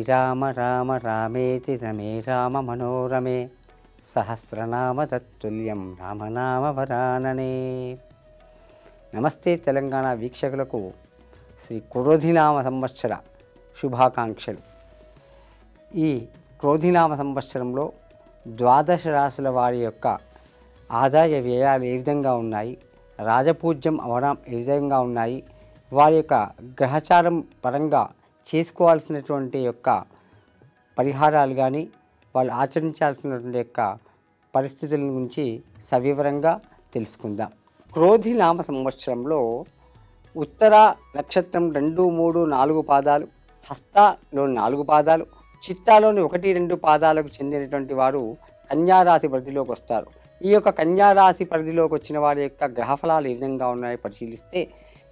శ్రీరామ రామ రామేతి రమే రామ మనోరమే సహస్రనామ తత్తుల్యం రామనామ వరాననే. నమస్తే తెలంగాణ వీక్షకులకు శ్రీ క్రోధినామ సంవత్సర శుభాకాంక్షలు. ఈ క్రోధినామ సంవత్సరంలో ద్వాదశ రాశుల వారి యొక్క ఆదాయ వ్యయాలు ఏ విధంగా ఉన్నాయి, రాజపూజ్యం అవడం ఏ విధంగా ఉన్నాయి, వారి యొక్క గ్రహచారం పరంగా చేసుకోవాల్సినటువంటి యొక్క పరిహారాలు కానీ వాళ్ళు ఆచరించాల్సినటువంటి యొక్క పరిస్థితుల గురించి సవివరంగా తెలుసుకుందాం. క్రోధి నామ సంవత్సరంలో ఉత్తర నక్షత్రం 2, 3, 4 పాదాలు, హస్తలోని 4 పాదాలు, చిత్తాలోని 1, 2 పాదాలకు చెందినటువంటి వారు కన్యారాశి పరిధిలోకి వస్తారు. ఈ యొక్క కన్యారాశి పరిధిలోకి వచ్చిన వారి యొక్క గ్రహఫలాలు ఏ విధంగా ఉన్నాయో పరిశీలిస్తే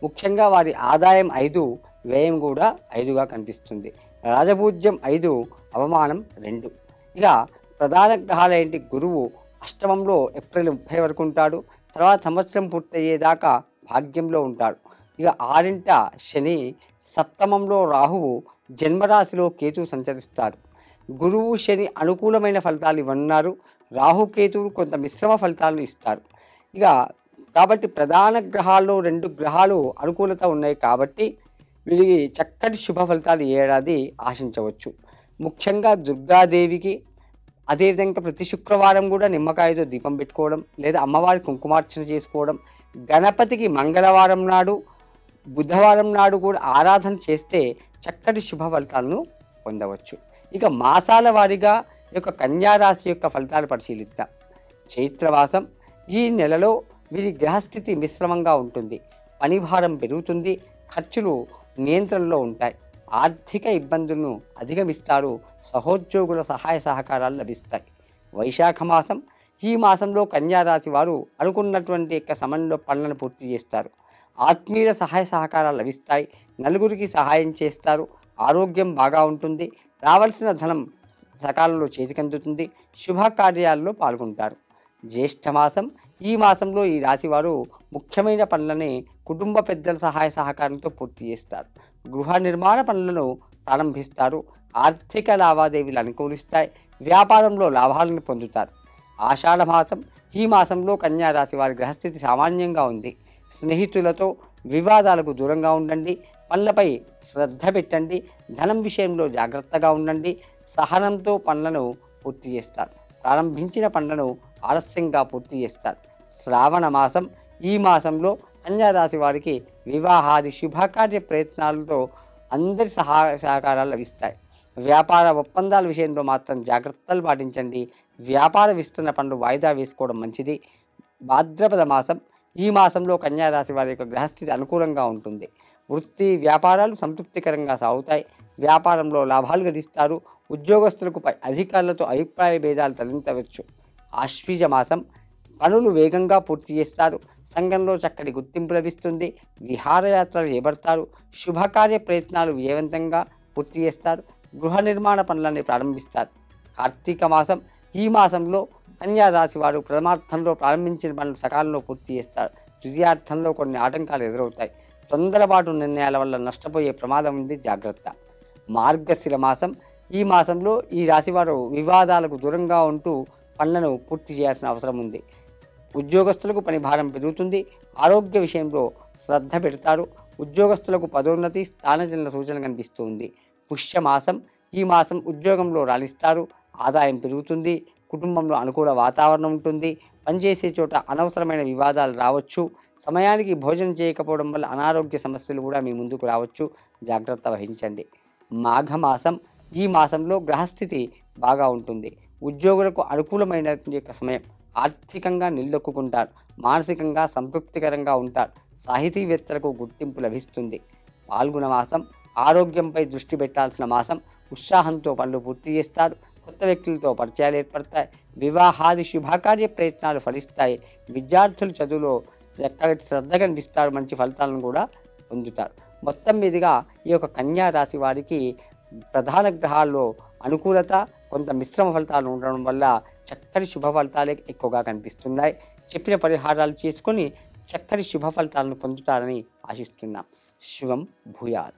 ముఖ్యంగా వారి ఆదాయం 5, వ్యయం కూడా 5గా కనిపిస్తుంది. రాజపూజ్యం 5, అవమానం 2. ఇక ప్రధాన గ్రహాలు ఏంటి? గురువు అష్టమంలో ఏప్రిల్ 30 వరకు ఉంటాడు. తర్వాత సంవత్సరం పూర్తయ్యేదాకా భాగ్యంలో ఉంటాడు. ఇక 6ంట శని, సప్తమంలో రాహువు, జన్మరాశిలో కేతువు సంచరిస్తాడు. గురువు శని అనుకూలమైన ఫలితాలు ఇవ్వనున్నారు. రాహుకేతువు కొంత మిశ్రమ ఫలితాలను ఇస్తారు. ఇక కాబట్టి ప్రధాన గ్రహాల్లో 2 గ్రహాలు అనుకూలత ఉన్నాయి కాబట్టి వీరికి చక్కటి శుభ ఫలితాలు ఈ ఏడాది ఆశించవచ్చు. ముఖ్యంగా దుర్గాదేవికి, అదేవిధంగా ప్రతి శుక్రవారం కూడా నిమ్మకాయతో దీపం పెట్టుకోవడం, లేదా అమ్మవారి కుంకుమార్చన చేసుకోవడం, గణపతికి మంగళవారం నాడు, బుధవారం నాడు కూడా ఆరాధన చేస్తే చక్కటి శుభ ఫలితాలను పొందవచ్చు. ఇక మాసాల వారీగా ఈ యొక్క కన్యారాశి యొక్క ఫలితాలు పరిశీలిద్దాం. చైత్రమాసం, ఈ నెలలో వీరి గ్రహస్థితి మిశ్రమంగా ఉంటుంది. పని భారం పెరుగుతుంది, ఖర్చులు నియంత్రణలో ఉంటాయి, ఆర్థిక ఇబ్బందులను అధిగమిస్తారు, సహోద్యోగుల సహాయ సహకారాలు లభిస్తాయి. వైశాఖ మాసం, ఈ మాసంలో కన్యారాశి వారు అనుకున్నటువంటి యొక్క సమయంలో పనులను పూర్తి చేస్తారు. ఆత్మీయుల సహాయ సహకారాలు లభిస్తాయి, నలుగురికి సహాయం చేస్తారు, ఆరోగ్యం బాగా ఉంటుంది, రావాల్సిన ధనం సకాలంలో చేతికందుతుంది, శుభకార్యాల్లో పాల్గొంటారు. జ్యేష్ఠమాసం, ఈ మాసంలో ఈ రాశివారు ముఖ్యమైన పనులని కుటుంబ పెద్దల సహాయ సహకారంతో పూర్తి చేస్తారు. గృహ నిర్మాణ పనులను ప్రారంభిస్తారు, ఆర్థిక లావాదేవీలు అనుకూలిస్తాయి, వ్యాపారంలో లాభాలను పొందుతారు. ఆషాఢ మాసం, ఈ మాసంలో కన్యారాశి వారి గ్రహస్థితి సామాన్యంగా ఉంది. స్నేహితులతో వివాదాలకు దూరంగా ఉండండి, పనులపై శ్రద్ధ పెట్టండి, ధనం విషయంలో జాగ్రత్తగా ఉండండి, సహనంతో పనులను పూర్తి చేస్తారు, ప్రారంభించిన పనులను ఆలస్యంగా పూర్తి చేస్తారు. శ్రావణ మాసం, ఈ మాసంలో కన్యారాశి వారికి వివాహాది శుభకార్య ప్రయత్నాలతో అందరి సహకారాలు లభిస్తాయి. వ్యాపార ఒప్పందాల విషయంలో మాత్రం జాగ్రత్తలు పాటించండి, వ్యాపార విస్తరణ పనులు వాయిదా వేసుకోవడం మంచిది. భాద్రపద మాసం, ఈ మాసంలో కన్యారాశి వారి యొక్క గ్రహస్థితి అనుకూలంగా ఉంటుంది. వృత్తి వ్యాపారాలు సంతృప్తికరంగా సాగుతాయి, వ్యాపారంలో లాభాలు గడిస్తారు, ఉద్యోగస్తులకు పై అధికారులతో అభిప్రాయ భేదాలు తలెత్తవచ్చు. ఆశ్వీజ మాసం, పనులు వేగంగా పూర్తి చేస్తారు, సంఘంలో చక్కటి గుర్తింపు లభిస్తుంది, విహారయాత్రలు చేపడతారు, శుభకార్య ప్రయత్నాలు విజయవంతంగా పూర్తి చేస్తారు, గృహ నిర్మాణ పనులని ప్రారంభిస్తారు. కార్తీక మాసం, ఈ మాసంలో కన్యారాశి వారు ప్రథమార్థంలో ప్రారంభించిన పనులు సకాలంలో పూర్తి చేస్తారు, ద్వితీయార్థంలో కొన్ని ఆటంకాలు ఎదురవుతాయి, తొందరపాటు నిర్ణయాల వల్ల నష్టపోయే ప్రమాదం ఉంది, జాగ్రత్త. మార్గశిర మాసం, ఈ మాసంలో ఈ రాశివారు వివాదాలకు దూరంగా ఉంటూ పనులను పూర్తి చేయాల్సిన అవసరం ఉంది. ఉద్యోగస్తులకు పని భారం పెరుగుతుంది, ఆరోగ్య విషయంలో శ్రద్ధ పెడతారు, ఉద్యోగస్తులకు పదోన్నతి, స్థానచలన సూచన కనిపిస్తుంది. పుష్యమాసం, ఈ మాసం ఉద్యోగంలో రాణిస్తారు, ఆదాయం పెరుగుతుంది, కుటుంబంలో అనుకూల వాతావరణం ఉంటుంది, పనిచేసే చోట అనవసరమైన వివాదాలు రావచ్చు, సమయానికి భోజనం చేయకపోవడం వల్ల అనారోగ్య సమస్యలు కూడా మీ ముందుకు రావచ్చు, జాగ్రత్త వహించండి. మాఘమాసం, ఈ మాసంలో గ్రహస్థితి బాగా ఉంటుంది, ఉద్యోగులకు అనుకూలమైన యొక్క సమయం, ఆర్థికంగా నిలదొక్కుంటారు, మానసికంగా సంతృప్తికరంగా ఉంటారు, సాహితీవేత్తలకు గుర్తింపు లభిస్తుంది. పాల్గొన మాసం, ఆరోగ్యంపై దృష్టి పెట్టాల్సిన మాసం, ఉత్సాహంతో పనులు పూర్తి చేస్తారు, కొత్త వ్యక్తులతో పరిచయాలు ఏర్పడతాయి, వివాహాది శుభకార్య ప్రయత్నాలు ఫలిస్తాయి, విద్యార్థులు చదువులో చక్కటి శ్రద్ధ కనిపిస్తారు, మంచి ఫలితాలను కూడా పొందుతారు. మొత్తం మీదుగా ఈ యొక్క కన్యా రాశి వారికి ప్రధాన గ్రహాల్లో అనుకూలత, కొంత మిశ్రమ ఫలితాలు ఉండడం వల్ల చక్కటి శుభ ఫలితాలే ఎక్కువగా కనిపిస్తున్నాయి. చెప్పిన పరిహారాలు చేసుకొని చక్కటి శుభ ఫలితాలను పొందుతారని ఆశిస్తున్నాం. శుభం భూయాత్.